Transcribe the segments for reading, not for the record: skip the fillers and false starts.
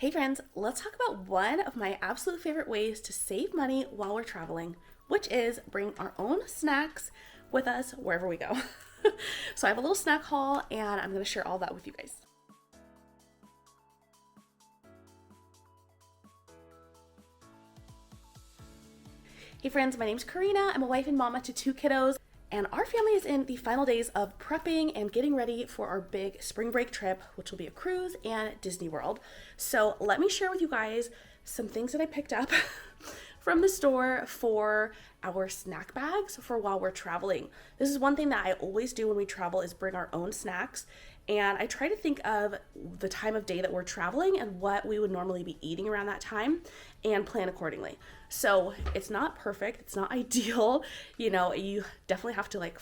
Hey friends, let's talk about one of my absolute favorite ways to save money while we're traveling, which is bring our own snacks with us wherever we go. So I have a little snack haul and I'm going to share all that with you guys. Hey friends, my name's Corina. I'm a wife and mama to two kiddos, and our family is in the final days of prepping and getting ready for our big spring break trip, which will be a cruise and Disney World. So let me share with you guys some things that I picked up from the store for our snack bags for while we're traveling. This is one thing that I always do when we travel is bring our own snacks. And I try to think of the time of day that we're traveling and what we would normally be eating around that time and plan accordingly. So it's not perfect, it's not ideal, you definitely have to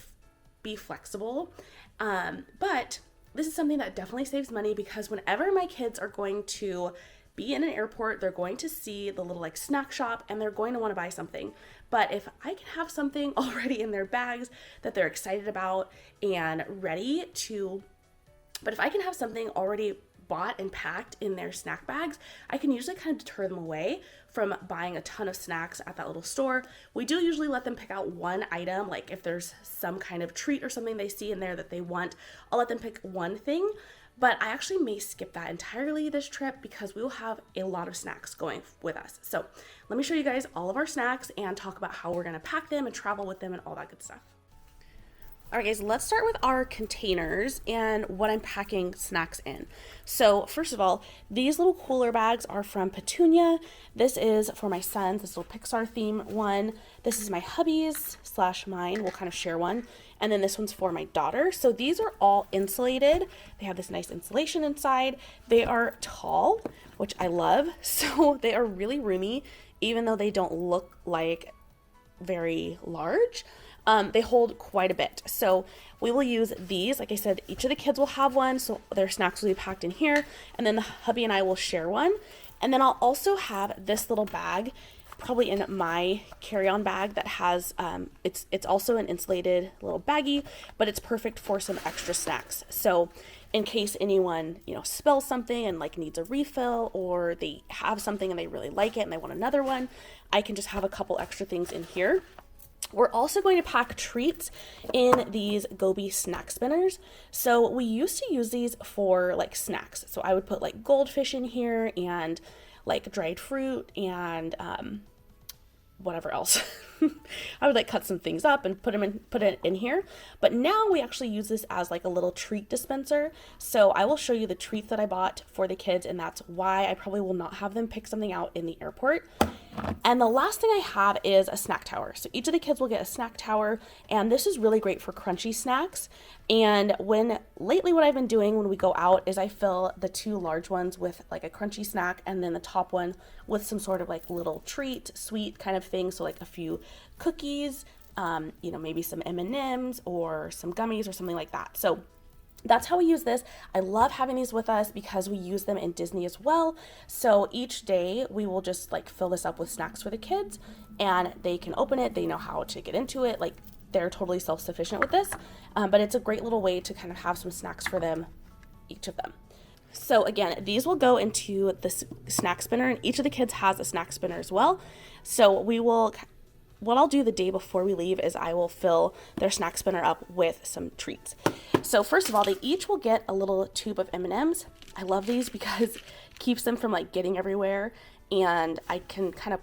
be flexible. But this is something that definitely saves money because whenever my kids are going to be in an airport, they're going to see the little snack shop and they're going to want to buy something. But if I can have something already in their bags that they're excited about and ready to But if I can have something already bought and packed in their snack bags, I can usually kind of deter them away from buying a ton of snacks at that little store. We do usually let them pick out one item, like if there's some kind of treat or something they see in there that they want, I'll let them pick one thing. But I actually may skip that entirely this trip because we will have a lot of snacks going with us. So let me show you guys all of our snacks and talk about how we're gonna pack them and travel with them and all that good stuff. All right, guys, let's start with our containers and what I'm packing snacks in. So first of all, these little cooler bags are from Petunia. This is for my son's, this little Pixar theme one. This is my hubby's / mine. We'll kind of share one. And then this one's for my daughter. So these are all insulated. They have this nice insulation inside. They are tall, which I love. So they are really roomy, even though they don't look like very large. They hold quite a bit. So we will use these. Like I said, each of the kids will have one. So their snacks will be packed in here. And then the hubby and I will share one. And then I'll also have this little bag, probably in my carry-on bag that has, it's also an insulated little baggie, but it's perfect for some extra snacks. So in case anyone, spills something and needs a refill, or they have something and they really like it and they want another one, I can just have a couple extra things in here. We're also going to pack treats in these Goby snack spinners. So we used to use these for snacks. So I would put goldfish in here and dried fruit and whatever else. I would cut some things up and put it in here. But now we actually use this as a little treat dispenser. So I will show you the treats that I bought for the kids, and that's why I probably will not have them pick something out in the airport. And the last thing I have is a snack tower. So each of the kids will get a snack tower, and this is really great for crunchy snacks. And lately what I've been doing when we go out is I fill the two large ones with a crunchy snack, and then the top one with some sort of little treat, sweet kind of thing. So a few cookies, maybe some M&Ms or some gummies or something like that. So that's how we use this. I love having these with us because we use them in Disney as well. So each day we will just fill this up with snacks for the kids, and they can open it. They know how to get into it. They're totally self-sufficient with this, but it's a great little way to kind of have some snacks for them, each of them. So again, these will go into the snack spinner, and each of the kids has a snack spinner as well. So what I'll do the day before we leave is I will fill their snack spinner up with some treats. So first of all, they each will get a little tube of M&Ms. I love these because it keeps them from getting everywhere, and I can kind of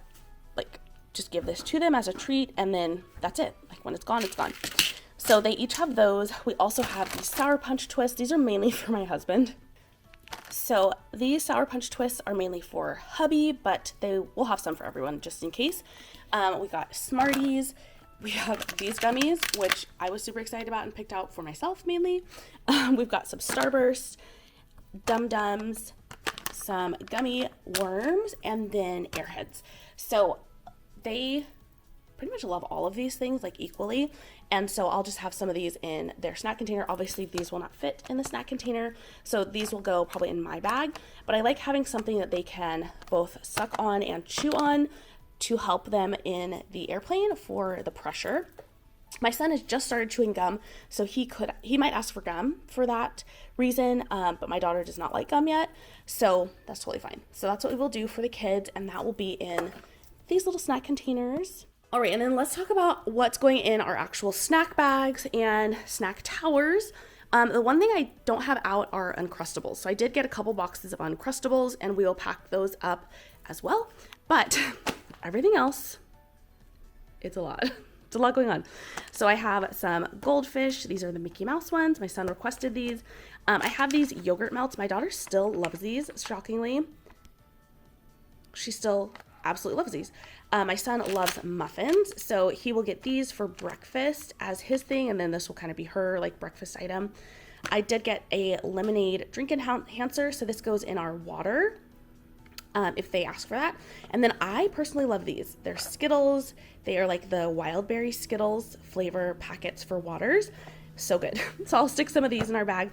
just give this to them as a treat, and then that's it. When it's gone, it's gone. So they each have those. We also have these Sour Punch twists. These are mainly for my husband. So these Sour Punch twists are mainly for hubby, but they will have some for everyone just in case. We got Smarties. We have these gummies, which I was super excited about and picked out for myself mainly. We've got some Starburst, Dum Dums, some gummy worms, and then Airheads. So they pretty much love all of these things equally, and so I'll just have some of these in their snack container. Obviously these will not fit in the snack container, so these will go probably in my bag, but I like having something that they can both suck on and chew on to help them in the airplane for the pressure. My son has just started chewing gum, so he might ask for gum for that reason, but my daughter does not like gum yet, so that's totally fine. So that's what we will do for the kids, and that will be in these little snack containers. All right, and then let's talk about what's going in our actual snack bags and snack towers. The one thing I don't have out are Uncrustables. So I did get a couple boxes of Uncrustables, and we will pack those up as well. But everything else, it's a lot. It's a lot going on. So I have some goldfish. These are the Mickey Mouse ones. My son requested these. I have these yogurt melts. My daughter still loves these, shockingly. She still absolutely loves these. My son loves muffins, so he will get these for breakfast as his thing, and then this will kind of be her like breakfast item. I did get a lemonade drink enhancer, so this goes in our water if they ask for that. And then I personally love these. They're Skittles. They are like the wild berry Skittles flavor packets for waters. So good. So I'll stick some of these in our bag.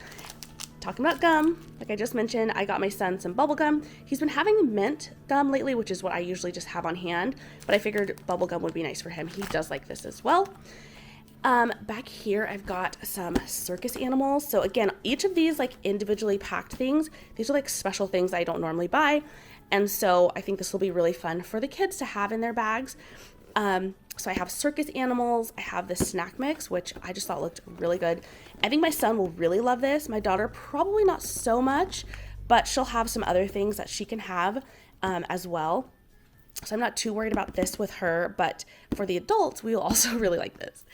Talking about gum, like I just mentioned, I got my son some bubble gum. He's been having mint gum lately, which is what I usually just have on hand, but I figured bubble gum would be nice for him. He does like this as well. Back here, I've got some circus animals. So again, each of these like individually packed things, these are like special things I don't normally buy. And so I think this will be really fun for the kids to have in their bags. So I have circus animals. I have the snack mix, which I just thought looked really good. I think my son will really love this. My daughter, probably not so much, but she'll have some other things that she can have as well. So I'm not too worried about this with her, but for the adults, we will also really like this.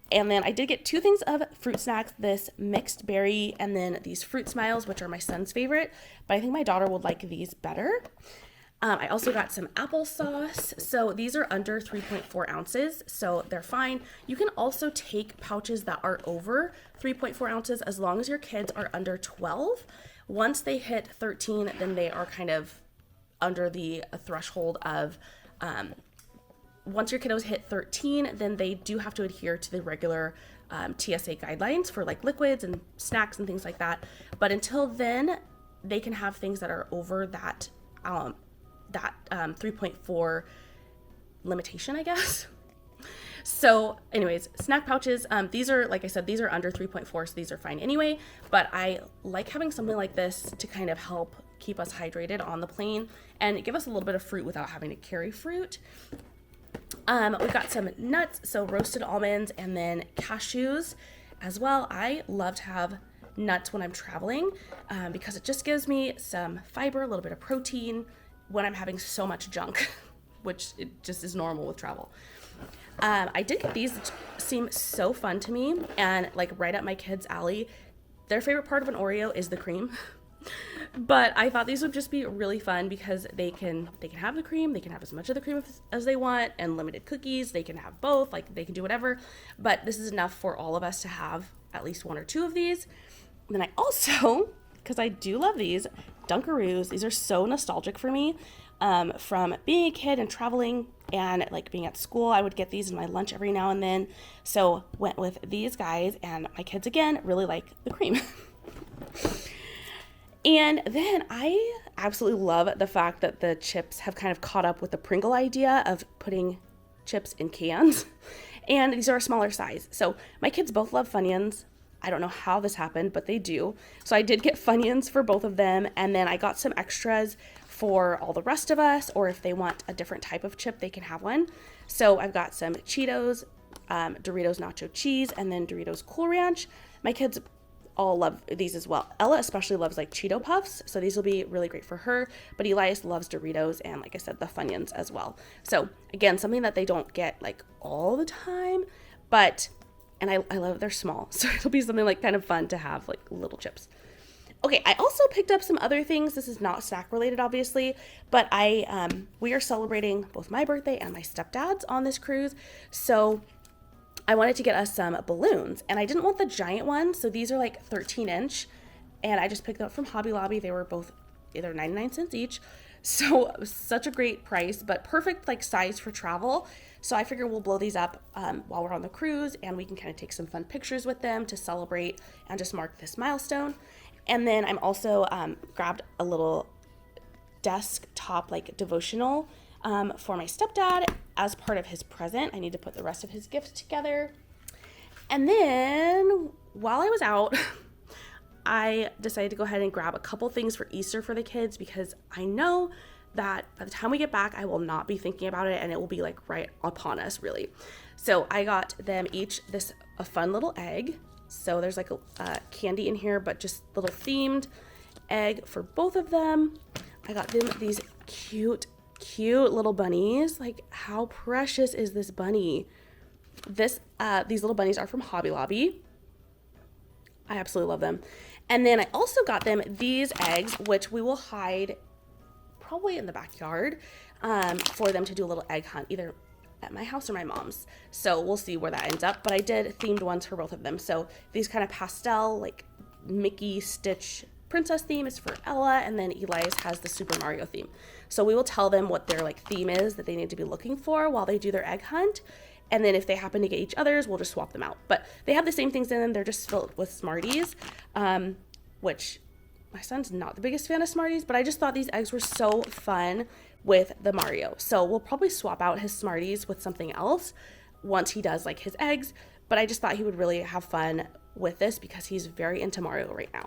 And then I did get two things of fruit snacks, this mixed berry and then these fruit smiles, which are my son's favorite, but I think my daughter would like these better. I also got some applesauce. So these are under 3.4 ounces, so they're fine. You can also take pouches that are over 3.4 ounces as long as your kids are under 12. Once they hit 13, then they are kind of under the threshold of, once your kiddos hit 13, then they do have to adhere to the regular TSA guidelines for like liquids and snacks and things like that. But until then, they can have things that are over that 3.4 limitation, I guess. So anyways, snack pouches, these are, like I said, these are under 3.4, so these are fine anyway, but I like having something like this to kind of help keep us hydrated on the plane and give us a little bit of fruit without having to carry fruit. We've got some nuts, so roasted almonds and then cashews as well. I love to have nuts when I'm traveling because it just gives me some fiber, a little bit of protein when I'm having so much junk, which it just is normal with travel. I did get these that seem so fun to me and like right up my kids' alley. Their favorite part of an Oreo is the cream. But I thought these would just be really fun because they can have the cream, they can have as much of the cream as they want, and limited cookies, they can have both, like they can do whatever. But this is enough for all of us to have at least one or two of these. And then I also, because I do love these, Dunkaroos. These are so nostalgic for me. From being a kid and traveling and like being at school, I would get these in my lunch every now and then. So went with these guys, and my kids again really like the cream. And then I absolutely love the fact that the chips have kind of caught up with the Pringle idea of putting chips in cans. And these are a smaller size. So my kids both love Funyuns. I don't know how this happened, but they do. So I did get Funyuns for both of them. And then I got some extras for all the rest of us, or if they want a different type of chip, they can have one. So I've got some Cheetos, Doritos Nacho Cheese, and then Doritos Cool Ranch. My kids all love these as well. Ella especially loves like Cheeto Puffs, so these will be really great for her. But Elias loves Doritos and, like I said, the Funyuns as well. So again, something that they don't get like all the time, but, and I love they're small, so it'll be something like kind of fun to have like little chips. Okay, I also picked up some other things. This is not snack related, obviously, but we are celebrating both my birthday and my stepdad's on this cruise, so I wanted to get us some balloons, and I didn't want the giant ones, so these are like 13-inch, and I just picked them up from Hobby Lobby. They were both either 99 cents each, so such a great price, but perfect like size for travel. So I figure we'll blow these up while we're on the cruise, and we can kind of take some fun pictures with them to celebrate and just mark this milestone. And then I'm also grabbed a little desktop like devotional for my stepdad as part of his present. I need to put the rest of his gifts together. And then while I was out, I decided to go ahead and grab a couple things for Easter for the kids because I know that by the time we get back, I will not be thinking about it and it will be like right upon us, really. So I got them each a fun little egg. So there's like a candy in here, but just little themed egg for both of them. I got them these cute little bunnies. Like, how precious is this bunny? These little bunnies are from Hobby Lobby. I absolutely love them. And then I also got them these eggs, which we will hide probably in the backyard for them to do a little egg hunt, either at my house or my mom's. So we'll see where that ends up. But I did themed ones for both of them. So these kind of pastel, like Mickey Stitch princess theme is for Ella, and then Elias has the Super Mario theme. So we will tell them what their like theme is that they need to be looking for while they do their egg hunt. And then if they happen to get each other's, we'll just swap them out. But they have the same things in them. They're just filled with Smarties, which my son's not the biggest fan of Smarties, but I just thought these eggs were so fun with the Mario. So we'll probably swap out his Smarties with something else once he does like his eggs. But I just thought he would really have fun with this because he's very into Mario right now.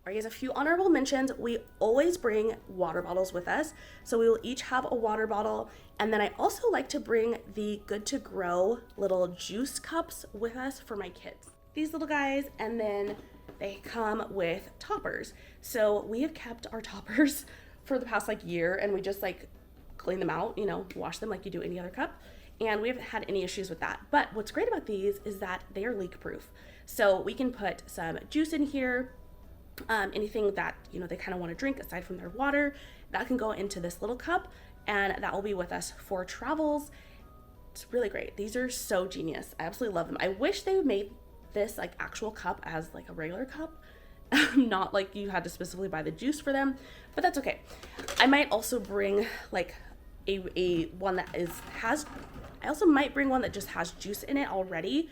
All right, guys, a few honorable mentions. We always bring water bottles with us. So we will each have a water bottle. And then I also like to bring the Good to Grow little juice cups with us for my kids. These little guys, and then they come with toppers. So we have kept our toppers for the past like year, and we just like clean them out, wash them like you do any other cup. And we haven't had any issues with that. But what's great about these is that they are leak proof. So we can put some juice in here, anything that they kind of want to drink aside from their water, that can go into this little cup, and that will be with us for travels. It's really great. These are so genius. I absolutely love them. I wish they made this like actual cup as like a regular cup, not like you had to specifically buy the juice for them, but that's okay. I might also bring like a one that I also might bring one that just has juice in it already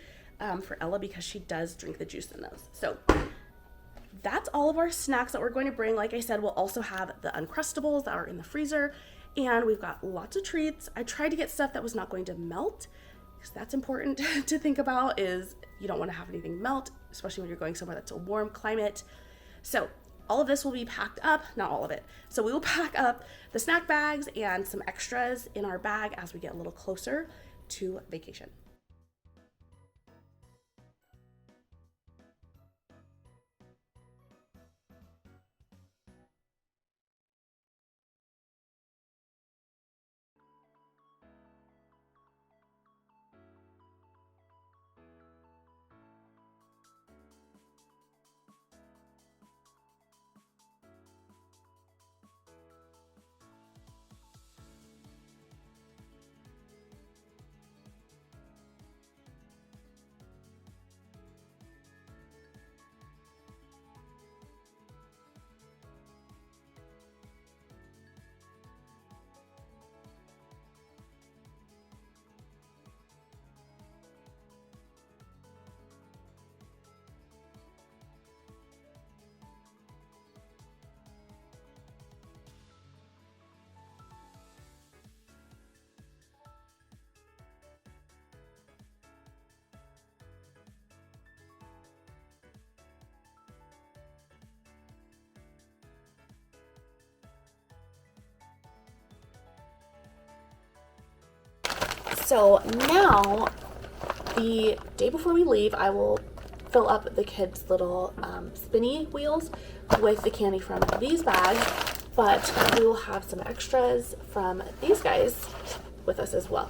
for Ella, because she does drink the juice in those. So that's all of our snacks that we're going to bring. Like I said, we'll also have the Uncrustables that are in the freezer, and we've got lots of treats. I tried to get stuff that was not going to melt, because that's important to think about, is you don't want to have anything melt, especially when you're going somewhere that's a warm climate. So all of this will be packed up, not all of it. So we will pack up the snack bags and some extras in our bag as we get a little closer to vacation. So now, the day before we leave, I will fill up the kids' little spinny wheels with the candy from these bags, but we will have some extras from these guys with us as well.